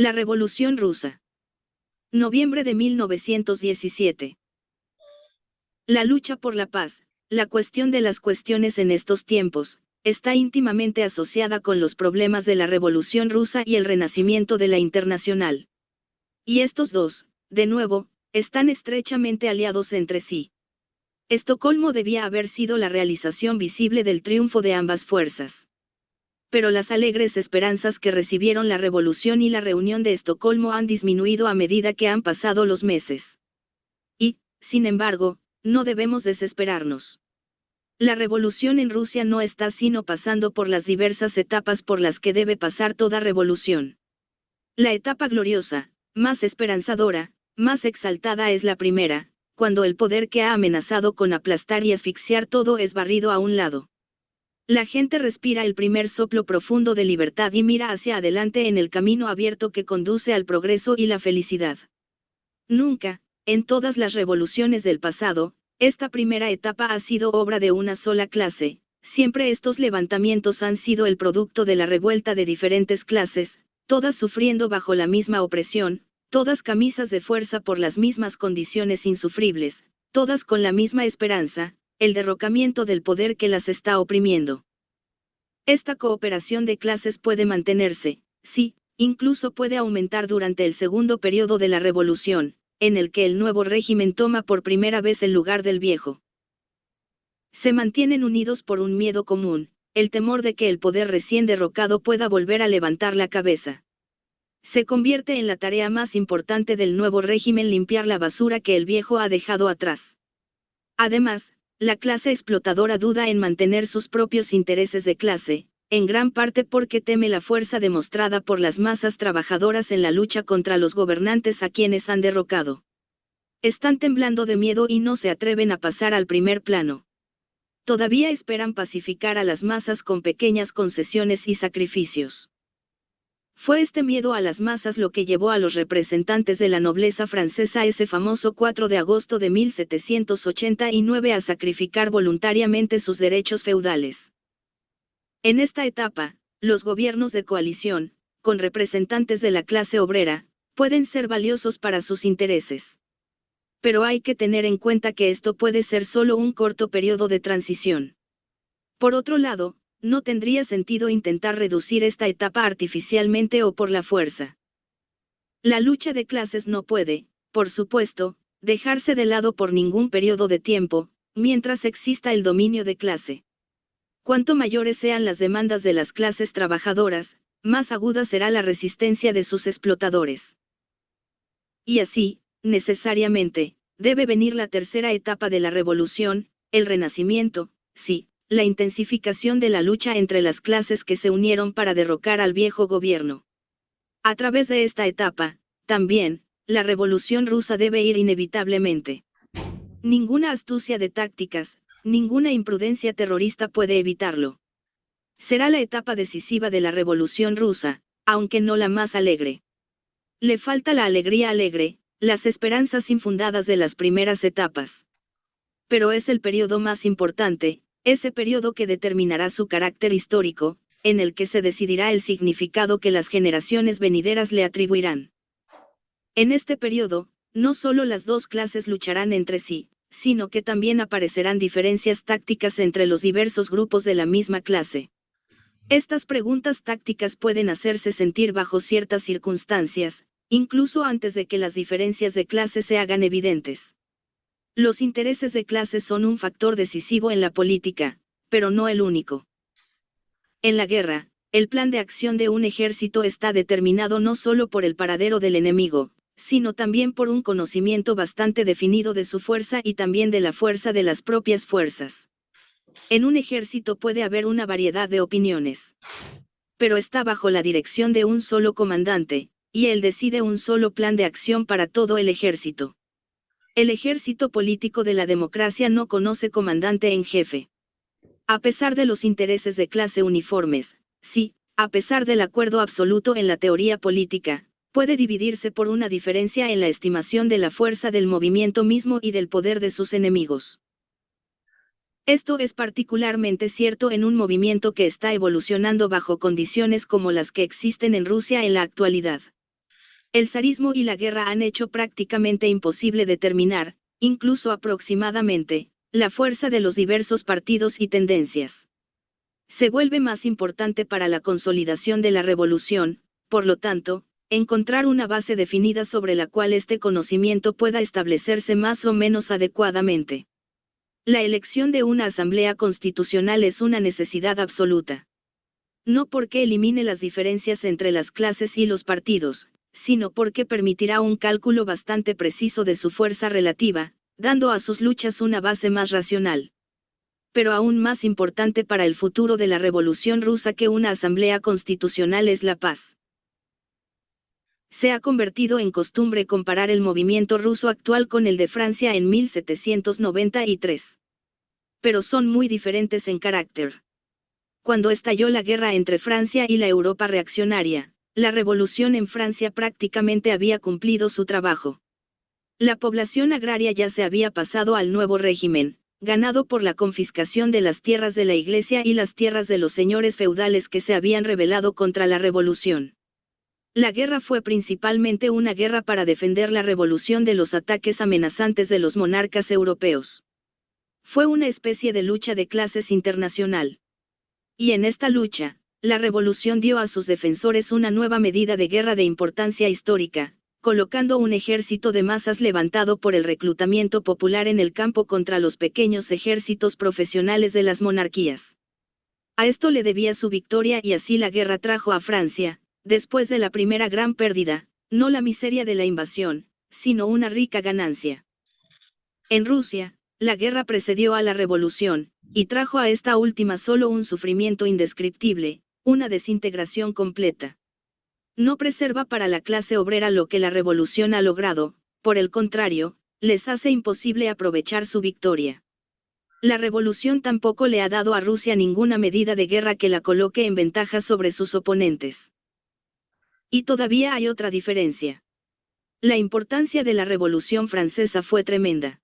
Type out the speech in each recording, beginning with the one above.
La Revolución Rusa. Noviembre de 1917. La lucha por la paz, la cuestión de las cuestiones en estos tiempos, está íntimamente asociada con los problemas de la Revolución Rusa y el renacimiento de la Internacional. Y estos dos, de nuevo, están estrechamente aliados entre sí. Estocolmo debía haber sido la realización visible del triunfo de ambas fuerzas. Pero las alegres esperanzas que recibieron la revolución y la reunión de Estocolmo han disminuido a medida que han pasado los meses. Y, sin embargo, no debemos desesperarnos. La revolución en Rusia no está sino pasando por las diversas etapas por las que debe pasar toda revolución. La etapa gloriosa, más esperanzadora, más exaltada es la primera, cuando el poder que ha amenazado con aplastar y asfixiar todo es barrido a un lado. La gente respira el primer soplo profundo de libertad y mira hacia adelante en el camino abierto que conduce al progreso y la felicidad. Nunca, en todas las revoluciones del pasado, esta primera etapa ha sido obra de una sola clase, siempre estos levantamientos han sido el producto de la revuelta de diferentes clases, todas sufriendo bajo la misma opresión, todas camisas de fuerza por las mismas condiciones insufribles, todas con la misma esperanza, el derrocamiento del poder que las está oprimiendo. Esta cooperación de clases puede mantenerse, sí, incluso puede aumentar durante el segundo periodo de la revolución, en el que el nuevo régimen toma por primera vez el lugar del viejo. Se mantienen unidos por un miedo común, el temor de que el poder recién derrocado pueda volver a levantar la cabeza. Se convierte en la tarea más importante del nuevo régimen limpiar la basura que el viejo ha dejado atrás. Además, la clase explotadora duda en mantener sus propios intereses de clase, en gran parte porque teme la fuerza demostrada por las masas trabajadoras en la lucha contra los gobernantes a quienes han derrocado. Están temblando de miedo y no se atreven a pasar al primer plano. Todavía esperan pacificar a las masas con pequeñas concesiones y sacrificios. Fue este miedo a las masas lo que llevó a los representantes de la nobleza francesa ese famoso 4 de agosto de 1789 a sacrificar voluntariamente sus derechos feudales. En esta etapa, los gobiernos de coalición, con representantes de la clase obrera, pueden ser valiosos para sus intereses. Pero hay que tener en cuenta que esto puede ser solo un corto periodo de transición. Por otro lado, no tendría sentido intentar reducir esta etapa artificialmente o por la fuerza. La lucha de clases no puede, por supuesto, dejarse de lado por ningún periodo de tiempo, mientras exista el dominio de clase. Cuanto mayores sean las demandas de las clases trabajadoras, más aguda será la resistencia de sus explotadores. Y así, necesariamente, debe venir la tercera etapa de la revolución, el renacimiento, sí, la intensificación de la lucha entre las clases que se unieron para derrocar al viejo gobierno. A través de esta etapa, también, la revolución rusa debe ir inevitablemente. Ninguna astucia de tácticas, ninguna imprudencia terrorista puede evitarlo. Será la etapa decisiva de la revolución rusa, aunque no la más alegre. Le falta la alegría alegre, las esperanzas infundadas de las primeras etapas. Pero es el periodo más importante, ese periodo que determinará su carácter histórico, en el que se decidirá el significado que las generaciones venideras le atribuirán. En este periodo, no solo las dos clases lucharán entre sí, sino que también aparecerán diferencias tácticas entre los diversos grupos de la misma clase. Estas preguntas tácticas pueden hacerse sentir bajo ciertas circunstancias, incluso antes de que las diferencias de clase se hagan evidentes. Los intereses de clase son un factor decisivo en la política, pero no el único. En la guerra, el plan de acción de un ejército está determinado no solo por el paradero del enemigo, sino también por un conocimiento bastante definido de su fuerza y también de la fuerza de las propias fuerzas. En un ejército puede haber una variedad de opiniones. Pero está bajo la dirección de un solo comandante, y él decide un solo plan de acción para todo el ejército. El ejército político de la democracia no conoce comandante en jefe. A pesar de los intereses de clase uniformes, sí, a pesar del acuerdo absoluto en la teoría política, puede dividirse por una diferencia en la estimación de la fuerza del movimiento mismo y del poder de sus enemigos. Esto es particularmente cierto en un movimiento que está evolucionando bajo condiciones como las que existen en Rusia en la actualidad. El zarismo y la guerra han hecho prácticamente imposible determinar, incluso aproximadamente, la fuerza de los diversos partidos y tendencias. Se vuelve más importante para la consolidación de la revolución, por lo tanto, encontrar una base definida sobre la cual este conocimiento pueda establecerse más o menos adecuadamente. La elección de una asamblea constitucional es una necesidad absoluta. No porque elimine las diferencias entre las clases y los partidos, sino porque permitirá un cálculo bastante preciso de su fuerza relativa, dando a sus luchas una base más racional. Pero aún más importante para el futuro de la Revolución rusa que una asamblea constitucional es la paz. Se ha convertido en costumbre comparar el movimiento ruso actual con el de Francia en 1793. Pero son muy diferentes en carácter. Cuando estalló la guerra entre Francia y la Europa reaccionaria, la revolución en Francia prácticamente había cumplido su trabajo. La población agraria ya se había pasado al nuevo régimen, ganado por la confiscación de las tierras de la Iglesia y las tierras de los señores feudales que se habían rebelado contra la revolución. La guerra fue principalmente una guerra para defender la revolución de los ataques amenazantes de los monarcas europeos. Fue una especie de lucha de clases internacional. Y en esta lucha, la revolución dio a sus defensores una nueva medida de guerra de importancia histórica, colocando un ejército de masas levantado por el reclutamiento popular en el campo contra los pequeños ejércitos profesionales de las monarquías. A esto le debía su victoria y así la guerra trajo a Francia, después de la primera gran pérdida, no la miseria de la invasión, sino una rica ganancia. En Rusia, la guerra precedió a la revolución, y trajo a esta última solo un sufrimiento indescriptible, una desintegración completa. No preserva para la clase obrera lo que la revolución ha logrado, por el contrario, les hace imposible aprovechar su victoria. La revolución tampoco le ha dado a Rusia ninguna medida de guerra que la coloque en ventaja sobre sus oponentes. Y todavía hay otra diferencia. La importancia de la Revolución Francesa fue tremenda.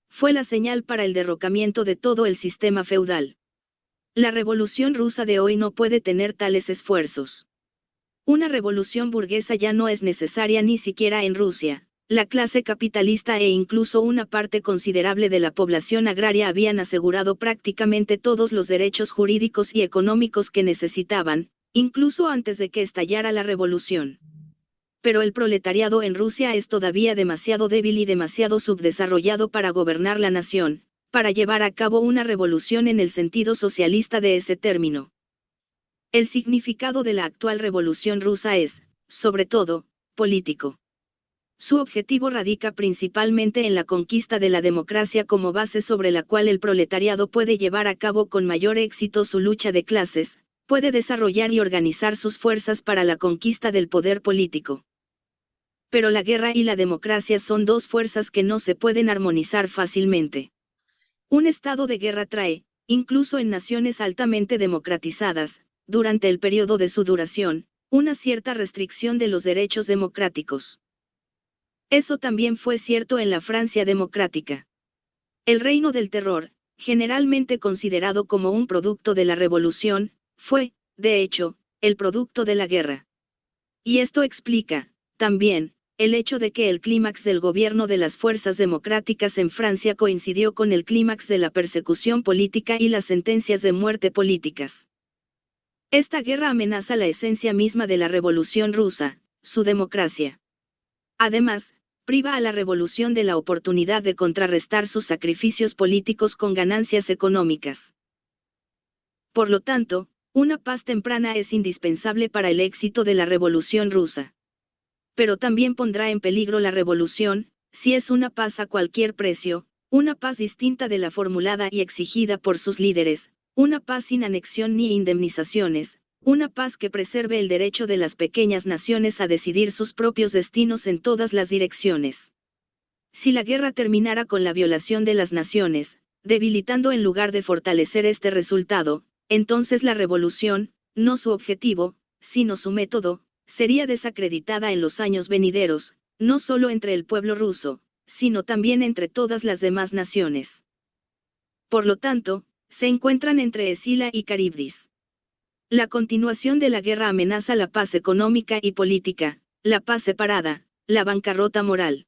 Fue la señal para el derrocamiento de todo el sistema feudal. La Revolución Rusa de hoy no puede tener tales esfuerzos. Una revolución burguesa ya no es necesaria ni siquiera en Rusia. La clase capitalista e incluso una parte considerable de la población agraria habían asegurado prácticamente todos los derechos jurídicos y económicos que necesitaban, incluso antes de que estallara la revolución. Pero el proletariado en Rusia es todavía demasiado débil y demasiado subdesarrollado para gobernar la nación, para llevar a cabo una revolución en el sentido socialista de ese término. El significado de la actual revolución rusa es, sobre todo, político. Su objetivo radica principalmente en la conquista de la democracia como base sobre la cual el proletariado puede llevar a cabo con mayor éxito su lucha de clases, puede desarrollar y organizar sus fuerzas para la conquista del poder político. Pero la guerra y la democracia son dos fuerzas que no se pueden armonizar fácilmente. Un estado de guerra trae, incluso en naciones altamente democratizadas, durante el periodo de su duración, una cierta restricción de los derechos democráticos. Eso también fue cierto en la Francia democrática. El reino del terror, generalmente considerado como un producto de la revolución, fue, de hecho, el producto de la guerra. Y esto explica, también, el hecho de que el clímax del gobierno de las fuerzas democráticas en Francia coincidió con el clímax de la persecución política y las sentencias de muerte políticas. Esta guerra amenaza la esencia misma de la revolución rusa, su democracia. Además, priva a la revolución de la oportunidad de contrarrestar sus sacrificios políticos con ganancias económicas. Por lo tanto, una paz temprana es indispensable para el éxito de la revolución rusa. Pero también pondrá en peligro la revolución, si es una paz a cualquier precio, una paz distinta de la formulada y exigida por sus líderes, una paz sin anexión ni indemnizaciones, una paz que preserve el derecho de las pequeñas naciones a decidir sus propios destinos en todas las direcciones. Si la guerra terminara con la violación de las naciones, debilitando en lugar de fortalecer este resultado, entonces la revolución, no su objetivo, sino su método, sería desacreditada en los años venideros, no solo entre el pueblo ruso, sino también entre todas las demás naciones. Por lo tanto, se encuentran entre Escila y Caribdis. La continuación de la guerra amenaza la paz económica y política, la paz separada, la bancarrota moral.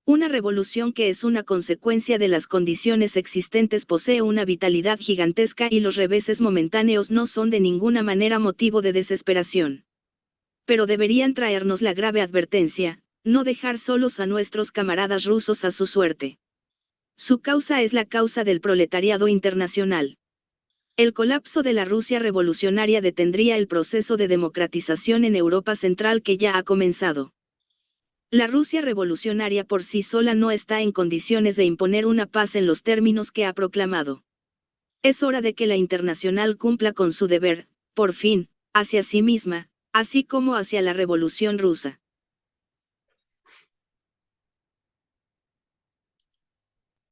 Una revolución que es una consecuencia de las condiciones existentes posee una vitalidad gigantesca y los reveses momentáneos no son de ninguna manera motivo de desesperación. Pero deberían traernos la grave advertencia, no dejar solos a nuestros camaradas rusos a su suerte. Su causa es la causa del proletariado internacional. El colapso de la Rusia revolucionaria detendría el proceso de democratización en Europa Central que ya ha comenzado. La Rusia revolucionaria por sí sola no está en condiciones de imponer una paz en los términos que ha proclamado. Es hora de que la Internacional cumpla con su deber, por fin, hacia sí misma, así como hacia la Revolución rusa.